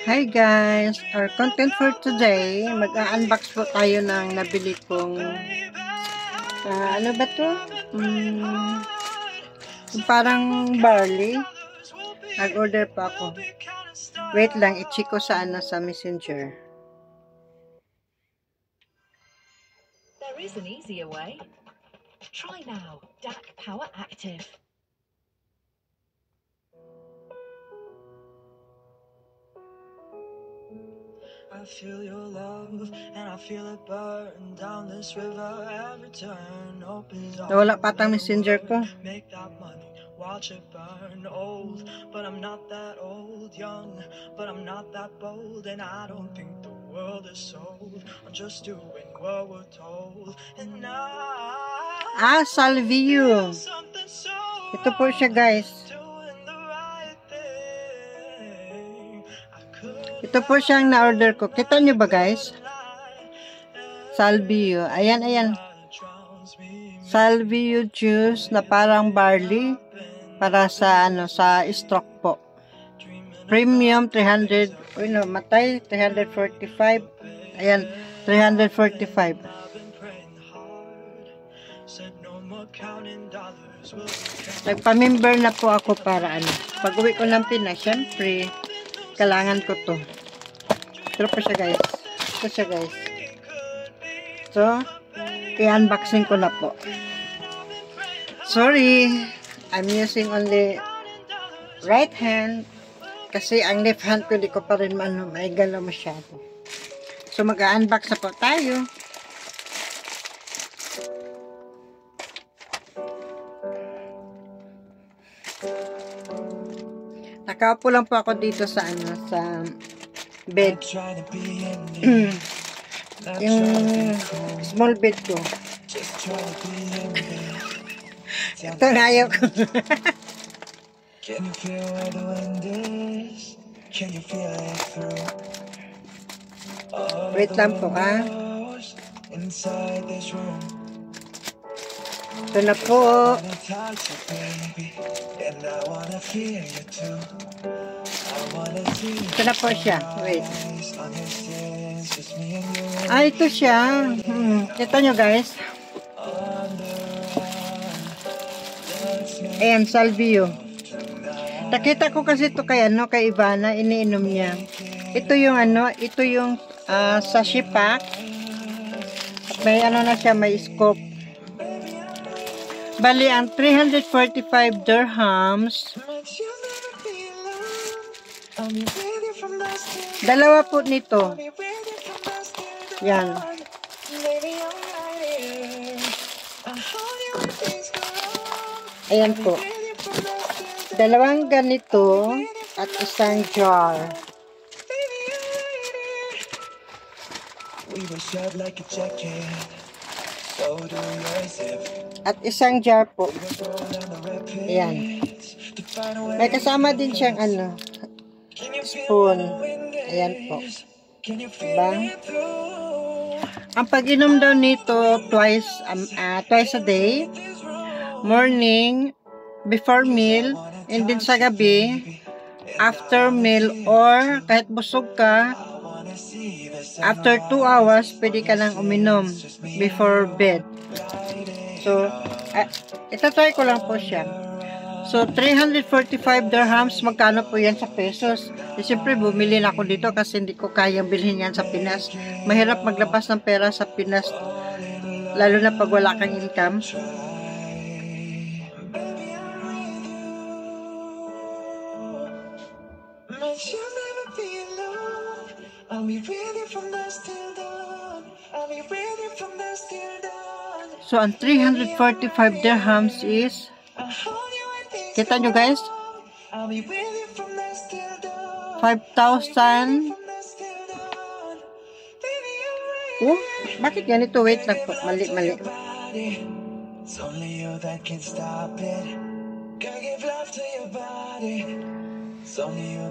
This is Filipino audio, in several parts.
Hi guys! Our content for today, mag-unbox po tayo ng nabili kong ano ba to? Parang barley. Nag-order pa ako. Wait lang, i-check ko sa sa messenger. There is an easier way. Try now, DAC Power Active. I feel your love and I feel it burn down this river every turn opens up. Nawala pa tang messenger ko. Make that money, watch it burn. Old, but I'm not that old. Young, but I'm not that bold. And I don't think the world is sold. I'm just doing what we're told. And Salvio. Ito po siya guys. Ito po siyang na-order ko. Kita nyo ba guys? Salvio. Ayan, ayan. Salvio juice na parang barley para sa sa stroke po. Premium 300. Uy no, matay 345. Ayan, 345. Nagpa-member na po ako para pag-uwi ko ng Pinas, syempre kailangan ko to. Ito po siya guys. Ito siya guys. So, i-unboxing ko na po. Sorry, I'm using only right hand kasi ang left hand ko di ko pa rin may galaw masyado. So, mag-unbox na po tayo. Nakaupo lang po ako dito sa sa bed. Yung small bed ko. Ito na ayaw ko. Wait lang po ha. Ito na po. Ito na po siya. Wait. Ito siya. Ito nyo guys. Ayan, Salvio. Nakita ko kasi ito kay kay Ivana, iniinom niya. Ito yung ito yung sachet pack. May na siya, may scope. Bali, ang 345 dirhams. Dalawa po nito. Yan. Ayan po. Dalawang ganito at isang jar. At isang jar po. Ayan. May kasama din siyang spoon. Ayan po. Diba? Ang pag-inom daw nito twice a day. Morning, before meal, and then sa gabi, after meal, or kahit busog ka, after 2 hours, pwede ka nang uminom before bed. So, itatry ko lang po siya. So, 345 dirhams, magkano po yan sa pesos? Siyempre, bumili na ako dito kasi hindi ko kayang bilhin yan sa Pinas. Mahirap maglabas ng pera sa Pinas, lalo na pag wala kang income. So, ang 345 dirhams is, kita nyo guys, 5,000. Oh, bakit ganito? Wait lang po. Mali.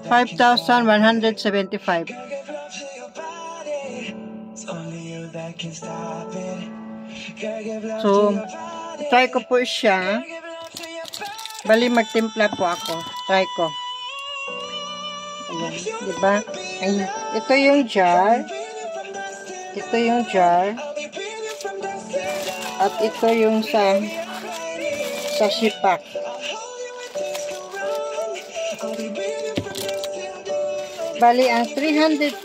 5,175. So, try ko po siya. Bali, magtimpla po ako. Try ko. Ayan, di ba? Ayan. Ito yung jar. Ito yung jar. At ito yung sa shipak. Bali, ang 300,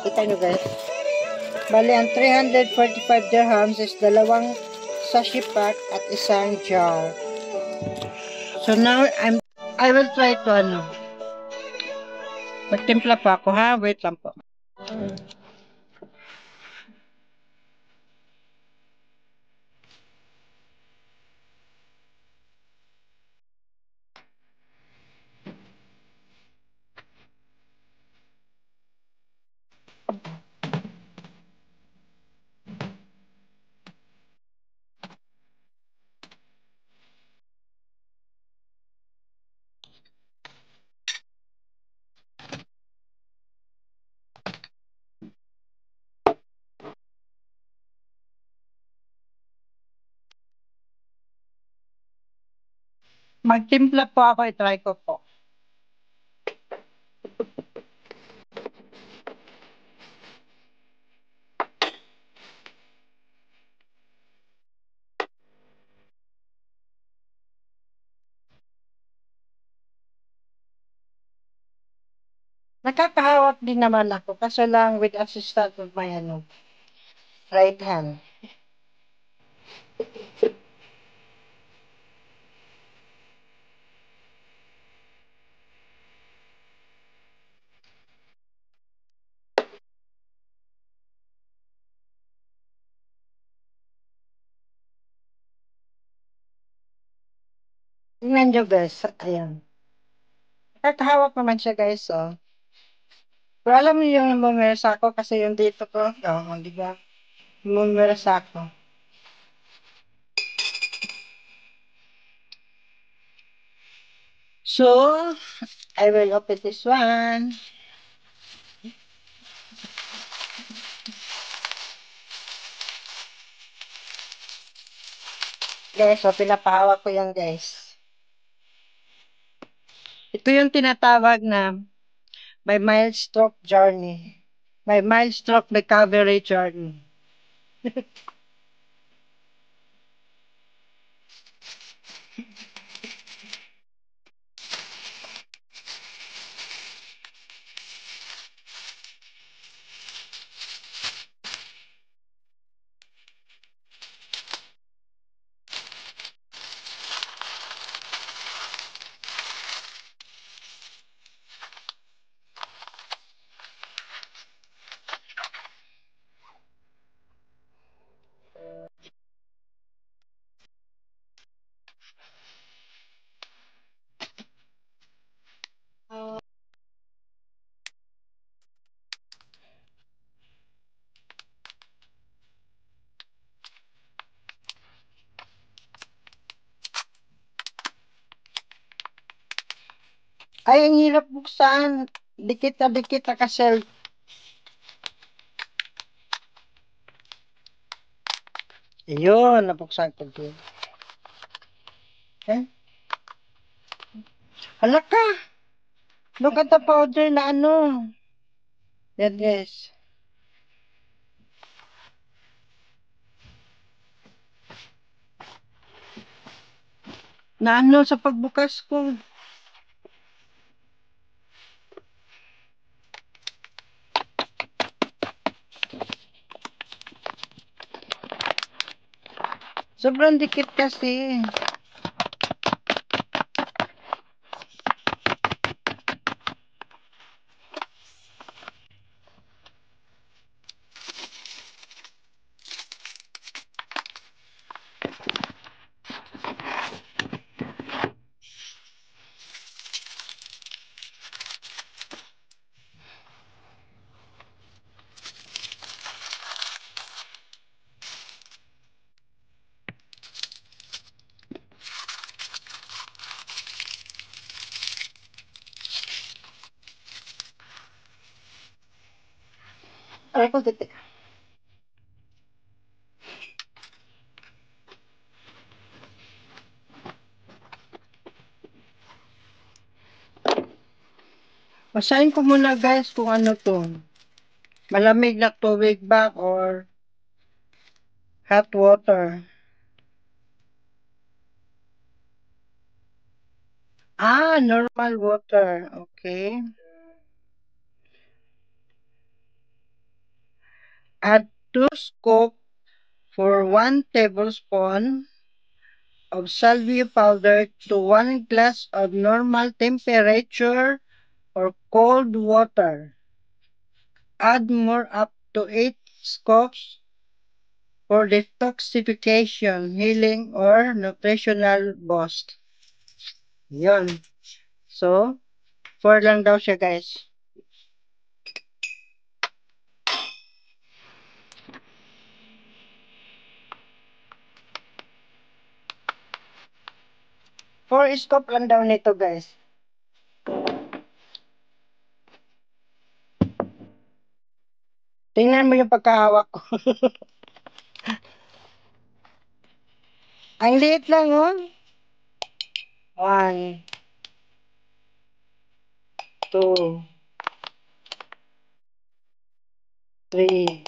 kita nyo guys. Bali, ang 345 dirhams is dalawang sashi pack at isang jar. So now, I will try to magtimpla pa ako ha. Wait lang po. Magtimpla po ako. I-try ko po. Nakakahawak din naman ako. Kaso lang with assistance of my right hand. Tingnan nyo guys. Ayan. Nakakahawak naman siya guys. Oh. Pero alam mo yung mumirasa ako kasi yung dito ko. Oh, di ba? Mumirasa ako. So, I will open this one. Guys, so pinapahawak ko yan guys. Ito yung tinatawag na my milestroke journey. My milestroke recovery journey. Ay, ang hirap buksan. Dikit na kasi. Ayun, nabuksan ko din. Eh? Hala ka! Look at the powder na Yan guys. Na sa pagbukas ko. Sobrang dikit kasi. Aray ko, titik. Basahin ko muna guys kung ano to. Malamig na tubig ba or hot water? Normal water. Okay. Add 2 scoop for 1 tablespoon of salvia powder to 1 glass of normal temperature or cold water. Add more up to 8 scoops for detoxification, healing, or nutritional boost. Yun. So, 4 lang daw siya guys. Four scoop lang daw nito guys. Tingnan mo yung pagkahawak ko. Ang liit lang oh. 1, 2, 3,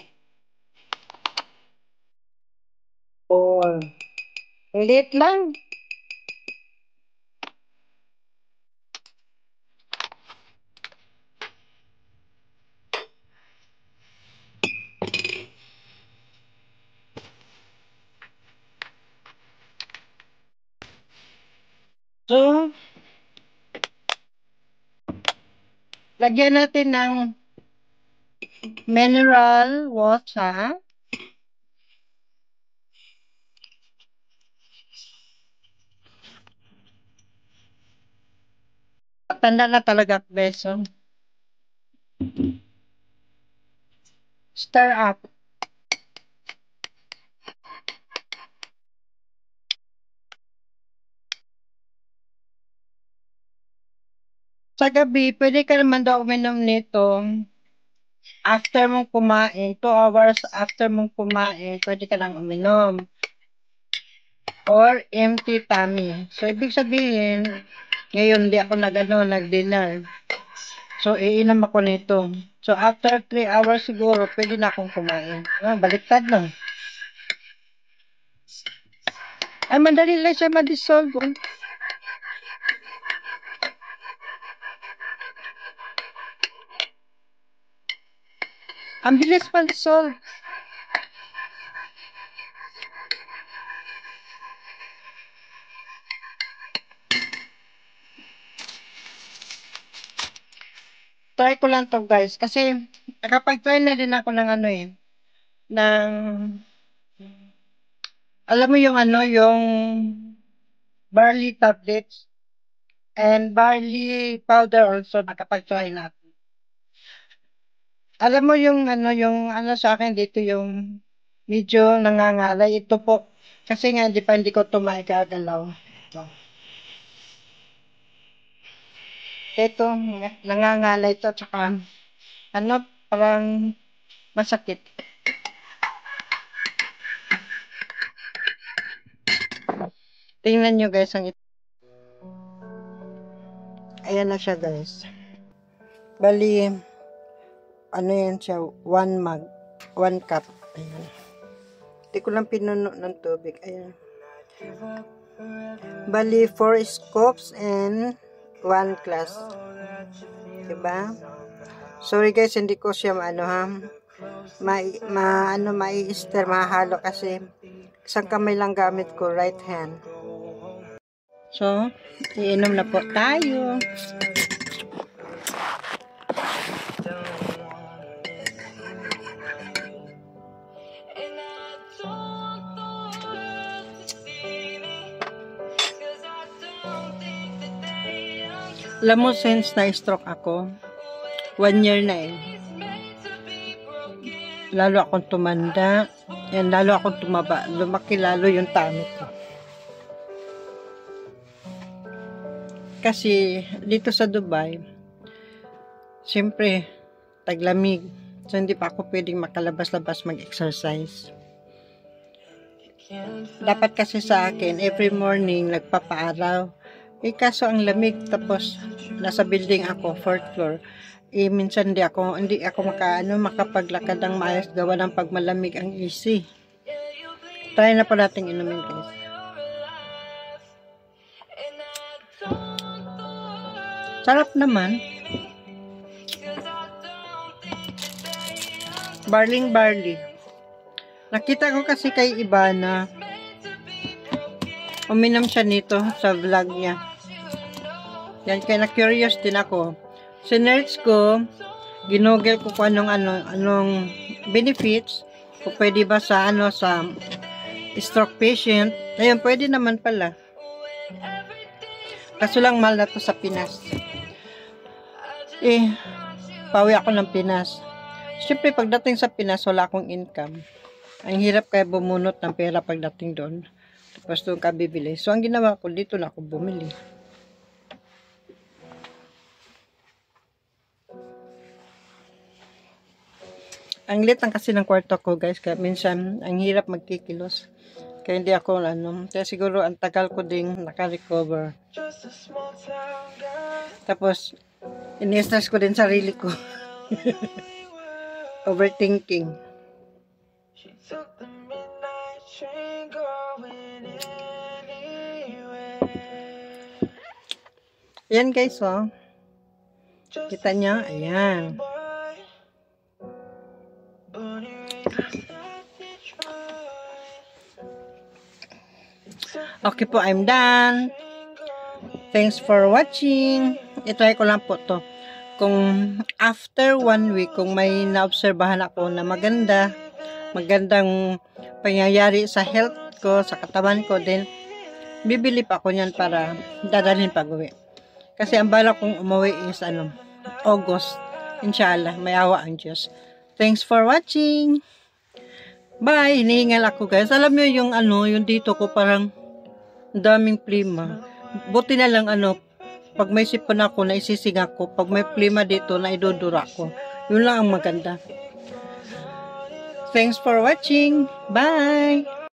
4. Ang liit lang. So, lagyan natin ng mineral water. Tanda na talaga beso. Stir up. Sa gabi, pwede ka naman daw uminom nito after mong kumain. 2 hours after mong kumain, pwede ka lang uminom. Or empty tummy. So, ibig sabihin, ngayon di ako nag-dinner. So, iinom ako nito. So, after 3 hours siguro, pwede na akong kumain. Baliktad lang. Ay, madali lang siya ma-dissolve. Ang bilis ma-dissolve. Try ko lang to guys. Kasi, nakapag-try na din ako ng ng, alam mo yung yung barley tablets and barley powder also, nakapag-try na. Alam mo yung sa akin dito yung medyo nangangalay. Ito po, kasi nga hindi ko ito maigagalaw. Ito, nangangalay ito, tsaka parang masakit. Tingnan nyo guys, ayan na siya guys. Bali, yan siya, 1 mug, 1 cup. Ayan. Hindi ko lang pinuno ng tubig. Ayan. Bali, 4 scoops and 1 glass. Diba? Sorry guys, hindi ko siya mai-stir, mahalo kasi isang kamay lang gamit ko, right hand. So, iinom na po tayo. Alam mo, since na-stroke ako, 1 year na lalo akong tumanda, and lalo akong tumaba, lumaki lalo yung tummy ko. Kasi, dito sa Dubai, siyempre, taglamig. So, hindi pa ako pwedeng makalabas-labas mag-exercise. Dapat kasi sa akin, every morning, nagpapaaraw. Kaso ang lamig, tapos nasa building ako, 4th floor. Minsan hindi ako makapaglakad ng maayos gawa ng pagmalamig ang AC. Try na pa nating inumin, guys. Sarap naman. Barley. Nakita ko kasi kay iba na uminom siya nito sa vlog niya. Yan, kaya na-curious din ako. Sinerch ko, ginugel ko kung anong benefits, kung pwede ba sa stroke patient. Ayun, pwede naman pala. Kaso lang mahal na to sa Pinas. Pawi ako ng Pinas. Siyempre, pagdating sa Pinas, wala akong income. Ang hirap kaya bumunot ng pera pagdating doon. Tapos doon ka bibili. So, ang ginawa ko, dito na ako bumili. Ang lit lang kasi ng kwarto ko, guys. Kaya minsan, ang hirap magkikilos. Kaya hindi ako, kaya siguro ang tagal ko ding naka-recover. Tapos, ini-stress ko din sarili ko. Overthinking. Ayan, guys, oh. Kita niya? Ayan. Okay po, I'm done. Thanks for watching. I-try ko lang po to. Kung after 1 week, kung may naobserbahan ako na magandang pangyayari sa health ko, sa katawan ko, then bibili pa ako niyan para dadalhin pag-uwi. Kasi ang balak kong umuwi is August. Inshallah, may awa ang Diyos. Thanks for watching. Bye. Hinihingal ako, guys. Alam niyo yung dito ko parang daming plima. Buti na lang pag may sipon ako, naisising ako. Pag may plima dito, naidudura ko. Yun lang ang maganda. Thanks for watching. Bye!